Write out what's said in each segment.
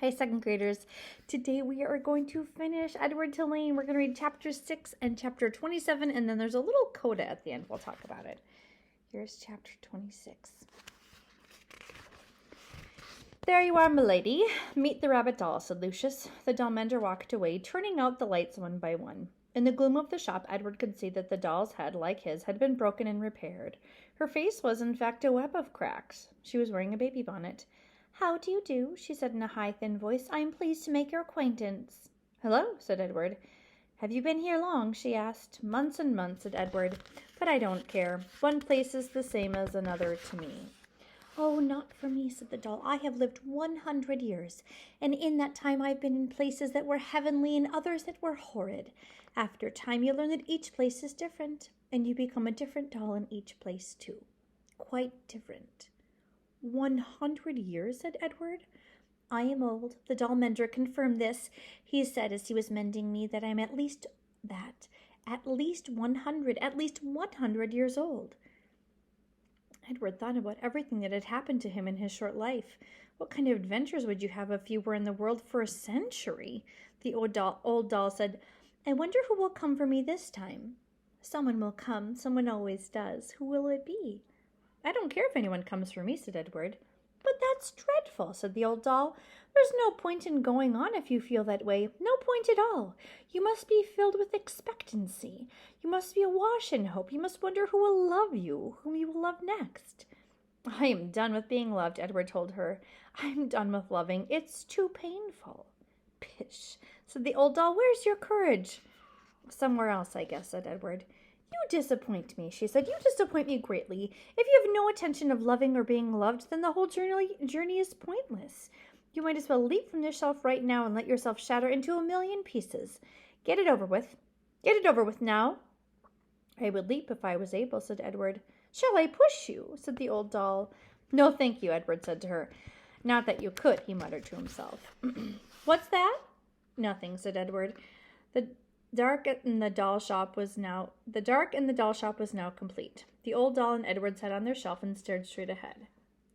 Hi, second graders. Today we are going to finish Edward Tulane. We're going to read chapter 6 and chapter 27, and then there's a little coda at the end. We'll talk about it. Here's chapter 26. There you are, milady. Meet the rabbit doll, said Lucius. The doll mender walked away, turning out the lights one by one. In the gloom of the shop, Edward could see that the doll's head, like his, had been broken and repaired. Her face was, in fact, a web of cracks. She was wearing a baby bonnet. How do you do? She said in a high, thin voice. I am pleased to make your acquaintance. Hello, said Edward. Have you been here long? She asked. Months and months, said Edward. But I don't care. One place is the same as another to me. Oh, not for me, said the doll. I have lived 100 years, and in that time I've been in places that were heavenly and others that were horrid. After time you learn that each place is different, and you become a different doll in each place too. Quite different. 100 years, said Edward. I am old. The doll mender confirmed this. He said as he was mending me that I'm at least 100 years old. Edward thought about everything that had happened to him in his short life. What kind of adventures would you have if you were in the world for a century? The old doll said, I wonder who will come for me this time. Someone will come. Someone always does. Who will it be? I don't care if anyone comes for me, said Edward. But that's dreadful, said the old doll. There's no point in going on if you feel that way. No point at all. You must be filled with expectancy. You must be awash in hope. You must wonder who will love you, whom you will love next. I am done with being loved, Edward told her. I'm done with loving. It's too painful. Pish, said the old doll. Where's your courage? Somewhere else, I guess, said Edward. You disappoint me, she said. You disappoint me greatly. If you have no intention of loving or being loved, then the whole journey is pointless. You might as well leap from the shelf right now and let yourself shatter into a million pieces. Get it over with. Get it over with now. I would leap if I was able, said Edward. Shall I push you? Said the old doll. No, thank you, Edward said to her. Not that you could, he muttered to himself. What's that? Nothing, said Edward. The dark in the doll shop was now complete. The old doll and Edward sat on their shelf and stared straight ahead.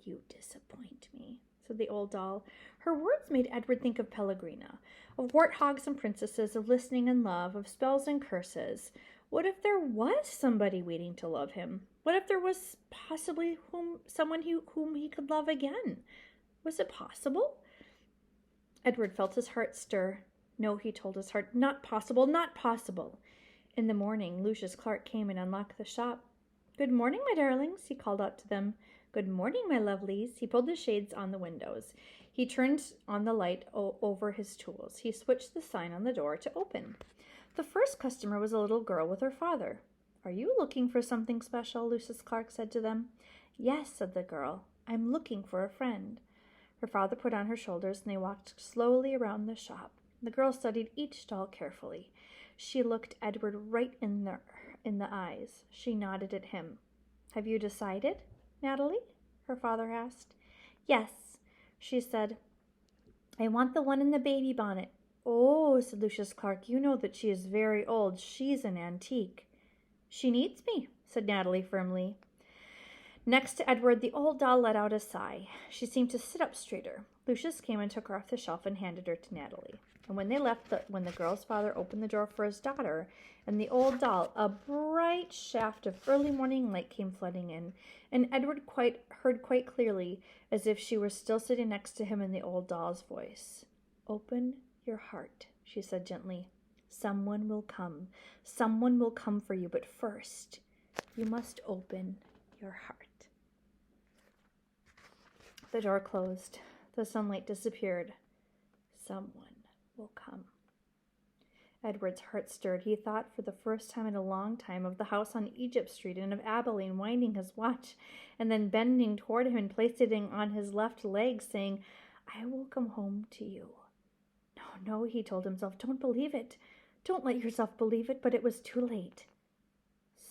You disappoint me, said the old doll. Her words made Edward think of Pellegrina, of warthogs and princesses, of listening and love, of spells and curses. What if there was somebody waiting to love him? What if there was possibly someone whom he could love again? Was it possible? Edward felt his heart stir. No, he told his heart, not possible, not possible. In the morning, Lucius Clark came and unlocked the shop. Good morning, my darlings, he called out to them. Good morning, my lovelies. He pulled the shades on the windows. He turned on the light over his tools. He switched the sign on the door to open. The first customer was a little girl with her father. Are you looking for something special? Lucius Clark said to them. Yes, said the girl. I'm looking for a friend. Her father put on her shoulders, and they walked slowly around the shop. The girl studied each stall carefully. She looked Edward right in the eyes. She nodded at him. Have you decided, Natalie? Her father asked. Yes, she said. I want the one in the baby bonnet. Oh, said Lucius Clark, you know that she is very old. She's an antique. She needs me, said Natalie firmly. Next to Edward, the old doll let out a sigh. She seemed to sit up straighter. Lucius came and took her off the shelf and handed her to Natalie. And when they left, when the girl's father opened the door for his daughter and the old doll, a bright shaft of early morning light came flooding in, and Edward heard quite clearly, as if she were still sitting next to him, in the old doll's voice. Open your heart, she said gently. Someone will come. Someone will come for you, but first, you must open your heart. The door closed. The sunlight disappeared. Someone will come. Edward's heart stirred. He thought for the first time in a long time of the house on Egypt Street and of Abilene winding his watch and then bending toward him and placing it on his left leg, saying, I will come home to you. No, he told himself, don't believe it. Don't let yourself believe it, but it was too late.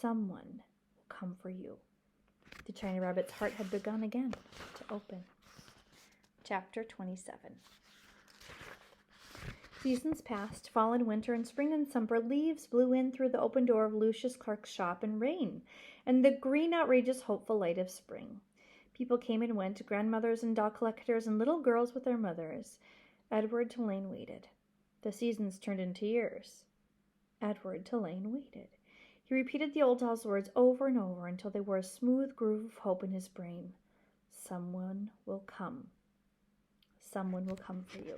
Someone will come for you. The China Rabbit's heart had begun again to open. Chapter 27. Seasons passed, fall and winter and spring and summer. Leaves blew in through the open door of Lucius Clark's shop, and rain, and the green, outrageous, hopeful light of spring. People came and went, grandmothers and doll collectors and little girls with their mothers. Edward Tulane waited. The seasons turned into years. Edward Tulane waited. He repeated the old doll's words over and over until they were a smooth groove of hope in his brain. Someone will come. Someone will come for you.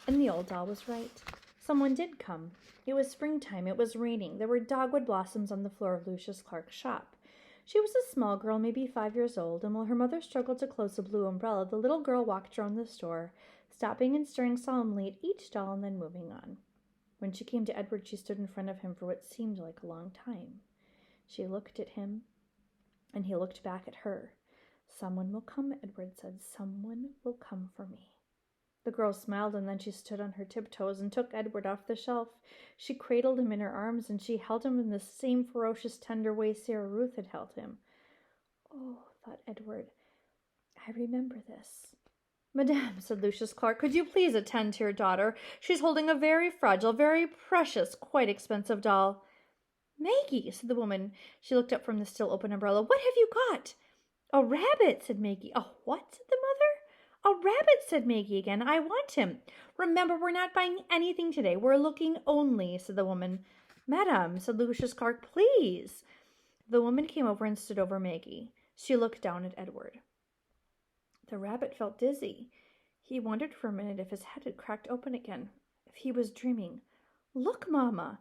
And the old doll was right. Someone did come. It was springtime. It was raining. There were dogwood blossoms on the floor of Lucius Clark's shop. She was a small girl, maybe 5 years old, and while her mother struggled to close a blue umbrella, the little girl walked around the store, stopping and staring solemnly at each doll and then moving on. When she came to Edward, she stood in front of him for what seemed like a long time. She looked at him, and he looked back at her. Someone will come, Edward said. Someone will come for me. The girl smiled, and then she stood on her tiptoes and took Edward off the shelf. She cradled him in her arms, and she held him in the same ferocious, tender way Sarah Ruth had held him. Oh, thought Edward, I remember this. Madame, said Lucius Clark, could you please attend to your daughter? She's holding a very fragile, very precious, quite expensive doll. Maggie, said the woman. She looked up from the still open umbrella. What have you got? A rabbit, said Maggie. A what? Said the mother. A rabbit, said Maggie again. I want him. Remember, we're not buying anything today. We're looking only, said the woman. Madame, said Lucius Clark, please. The woman came over and stood over Maggie. She looked down at Edward. The rabbit felt dizzy. He wondered for a minute if his head had cracked open again, if he was dreaming. Look, Mamma,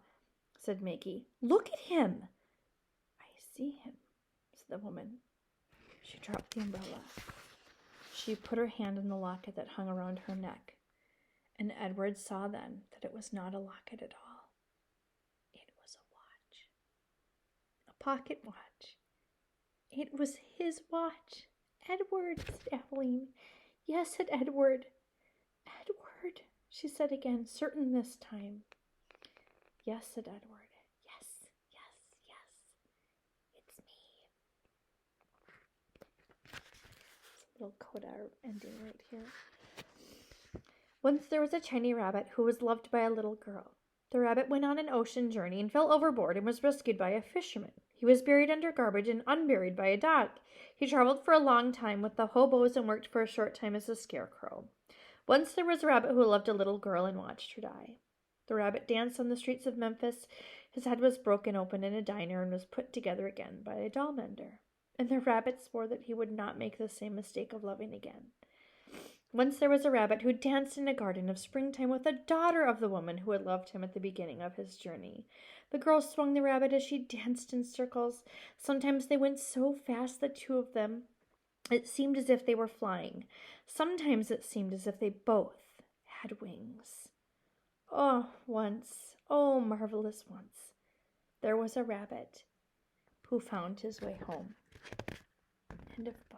said Maggie. Look at him. I see him, said the woman. She dropped the umbrella. She put her hand in the locket that hung around her neck, and Edward saw then that it was not a locket at all. It was a watch. A pocket watch. It was his watch. Edward, said Eveline. Yes, said Edward. Edward, she said again, certain this time. Yes, said Edward. Yes, yes, yes. It's me. It's a little Coda ending right here. Once there was a tiny rabbit who was loved by a little girl. The rabbit went on an ocean journey and fell overboard and was rescued by a fisherman. He was buried under garbage and unburied by a dog. He traveled for a long time with the hobos and worked for a short time as a scarecrow. Once there was a rabbit who loved a little girl and watched her die. The rabbit danced on the streets of Memphis. His head was broken open in a diner and was put together again by a doll mender. And the rabbit swore that he would not make the same mistake of loving again. Once there was a rabbit who danced in a garden of springtime with the daughter of the woman who had loved him at the beginning of his journey. The girl swung the rabbit as she danced in circles. Sometimes they went so fast, the two of them, it seemed as if they were flying. Sometimes it seemed as if they both had wings. Oh, once, oh, marvelous once, there was a rabbit who found his way home. End of book.